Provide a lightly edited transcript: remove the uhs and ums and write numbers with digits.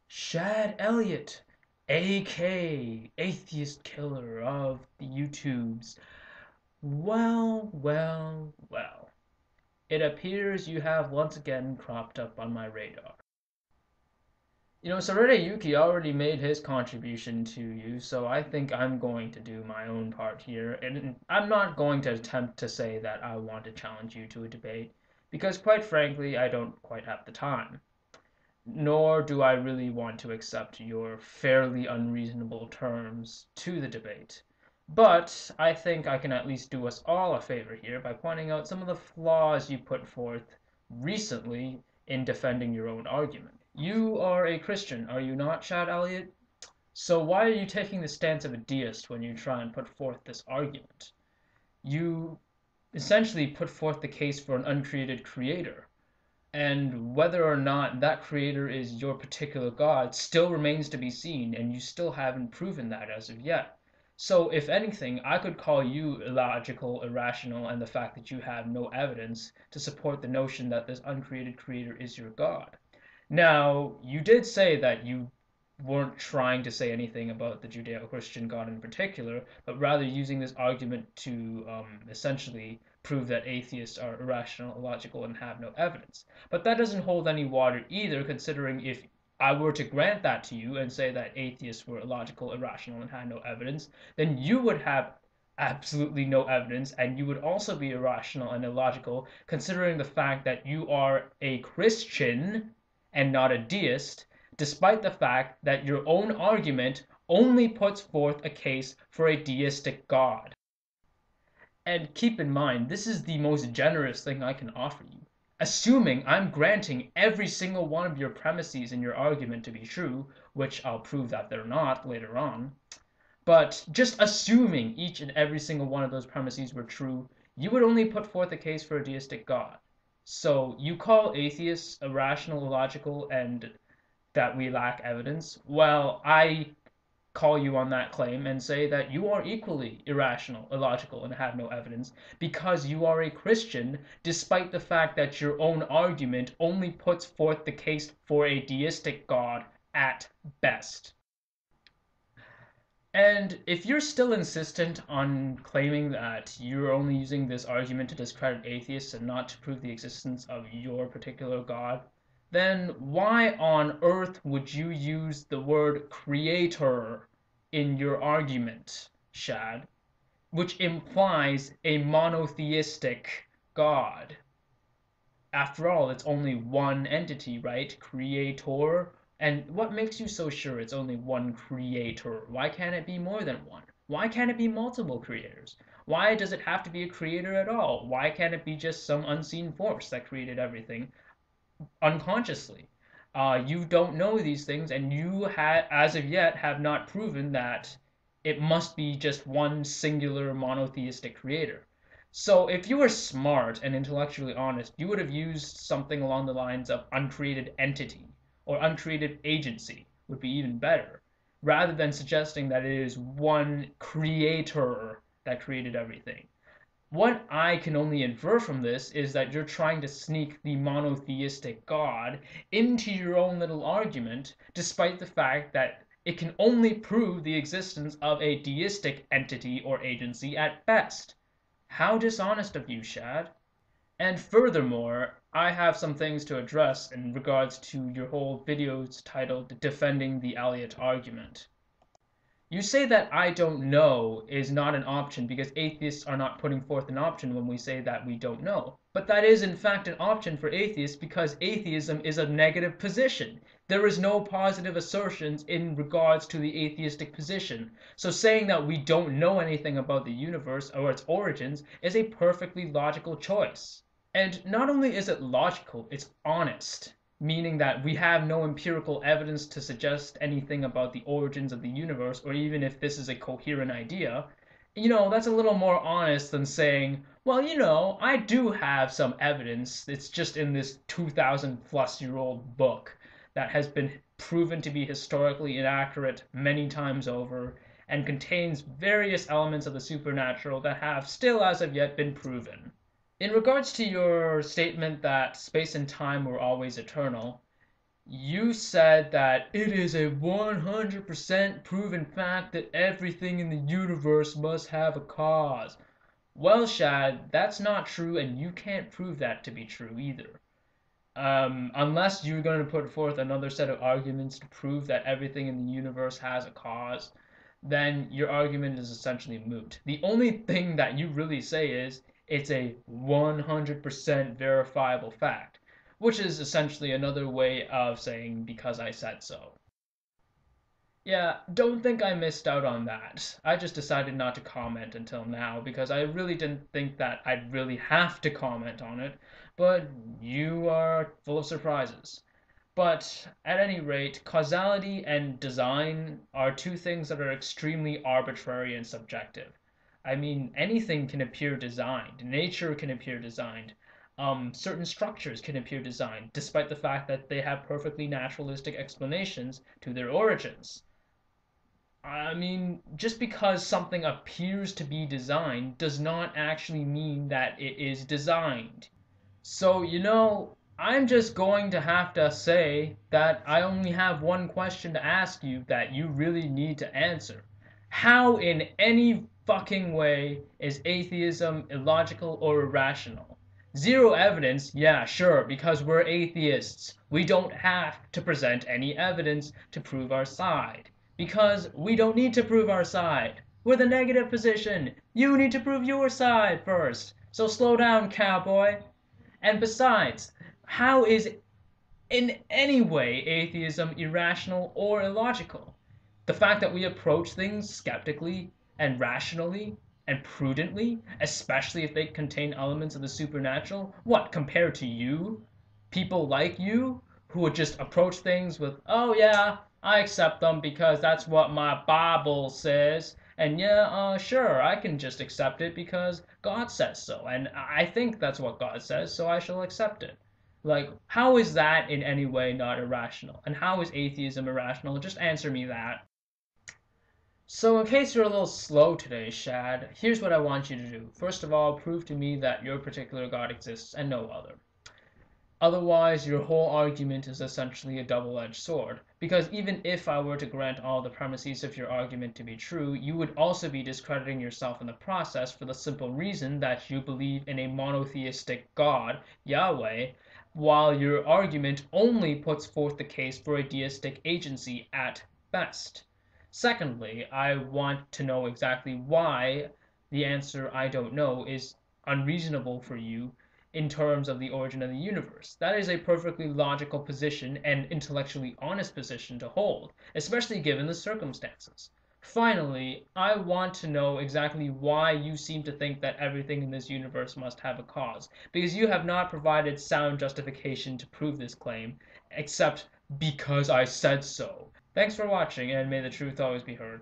Shad Elliot, aka Atheist Killer of the YouTubes. Well. It appears you have once again cropped up on my radar. Sarada Yuki already made his contribution to you, so I think I'm going to do my own part here. And I'm not going to attempt to say that I want to challenge you to a debate, because quite frankly, I don't quite have the time. Nor do I really want to accept your fairly unreasonable terms to the debate. But I think I can at least do us all a favor here by pointing out some of the flaws you put forth recently in defending your own argument. You are a Christian, are you not, Chad Elliott? So why are you taking the stance of a deist when you try and put forth this argument? You essentially put forth the case for an uncreated creator, and whether or not that creator is your particular god still remains to be seen, and you still haven't proven that as of yet. So, if anything, I could call you illogical, irrational, and the fact that you have no evidence to support the notion that this uncreated creator is your god. Now, you did say that you weren't trying to say anything about the Judeo-Christian God in particular, but rather using this argument to essentially prove that atheists are irrational, illogical, and have no evidence. But that doesn't hold any water either, considering if I were to grant that to you and say that atheists were illogical, irrational, and had no evidence, then you would have absolutely no evidence, and you would also be irrational and illogical, considering the fact that you are a Christian and not a deist, despite the fact that your own argument only puts forth a case for a deistic God. And keep in mind, this is the most generous thing I can offer you. Assuming I'm granting every single one of your premises in your argument to be true, which I'll prove that they're not later on, but just assuming each and every single one of those premises were true, you would only put forth a case for a deistic God. So you call atheists irrational, illogical, and that we lack evidence. Well, I call you on that claim and say that you are equally irrational, illogical, and have no evidence because you are a Christian, despite the fact that your own argument only puts forth the case for a deistic God at best. And if you're still insistent on claiming that you're only using this argument to discredit atheists and not to prove the existence of your particular God, then why on earth would you use the word creator in your argument, Shad, which implies a monotheistic God? After all, it's only one entity, right? Creator. And what makes you so sure it's only one creator? Why can't it be more than one? Why can't it be multiple creators? Why does it have to be a creator at all? Why can't it be just some unseen force that created everything unconsciously? You don't know these things, and you as of yet, have not proven that it must be just one singular monotheistic creator. So if you were smart and intellectually honest, you would have used something along the lines of uncreated entity or uncreated agency would be even better, rather than suggesting that it is one creator that created everything. What I can only infer from this is that you're trying to sneak the monotheistic God into your own little argument, despite the fact that it can only prove the existence of a deistic entity or agency at best. How dishonest of you, Shad. And furthermore, I have some things to address in regards to your whole videos titled Defending the Elliot Argument. You say that I don't know is not an option because atheists are not putting forth an option when we say that we don't know. But that is in fact an option for atheists because atheism is a negative position. There is no positive assertions in regards to the atheistic position. So saying that we don't know anything about the universe or its origins is a perfectly logical choice. And not only is it logical, it's honest, meaning that we have no empirical evidence to suggest anything about the origins of the universe, or even if this is a coherent idea. That's a little more honest than saying, well, I do have some evidence. It's just in this 2,000-plus-year-old book that has been proven to be historically inaccurate many times over and contains various elements of the supernatural that have still as of yet been proven. In regards to your statement that space and time were always eternal, You said that it is a 100% proven fact that everything in the universe must have a cause. Well, Shad, that's not true, and you can't prove that to be true either. Unless you're going to put forth another set of arguments to prove that everything in the universe has a cause, then your argument is essentially moot. The only thing that you really say is it's a 100% verifiable fact, which is essentially another way of saying because I said so. Yeah, don't think I missed out on that. I just decided not to comment until now because I really didn't think that I'd really have to comment on it, but you are full of surprises. But at any rate, causality and design are two things that are extremely arbitrary and subjective. I mean, anything can appear designed. Nature can appear designed. Certain structures can appear designed, despite the fact that they have perfectly naturalistic explanations to their origins. I mean, just because something appears to be designed does not actually mean that it is designed. So, I'm just going to have to say that I only have one question to ask you that you really need to answer. How, in any fucking way, is atheism illogical or irrational? Zero evidence, yeah, sure, because we're atheists. We don't have to present any evidence to prove our side. Because we don't need to prove our side. We're the negative position. You need to prove your side first. So slow down, cowboy. And besides, how is in any way atheism irrational or illogical? The fact that we approach things skeptically and rationally and prudently, especially if they contain elements of the supernatural, what, compared to you? People like you who would just approach things with, oh yeah, I accept them because that's what my Bible says. And yeah, sure, I can just accept it because God says so. And I think that's what God says, so I shall accept it. Like, how is that in any way not irrational? And how is atheism irrational? Just answer me that. So, in case you're a little slow today, Shad, here's what I want you to do. First of all, prove to me that your particular God exists and no other. Otherwise, your whole argument is essentially a double-edged sword, because even if I were to grant all the premises of your argument to be true, you would also be discrediting yourself in the process for the simple reason that you believe in a monotheistic God, Yahweh, while your argument only puts forth the case for a deistic agency at best. Secondly, I want to know exactly why the answer "I don't know" is unreasonable for you in terms of the origin of the universe. That is a perfectly logical position and intellectually honest position to hold, especially given the circumstances. Finally, I want to know exactly why you seem to think that everything in this universe must have a cause, because you have not provided sound justification to prove this claim, except because I said so. Thanks for watching, and may the truth always be heard.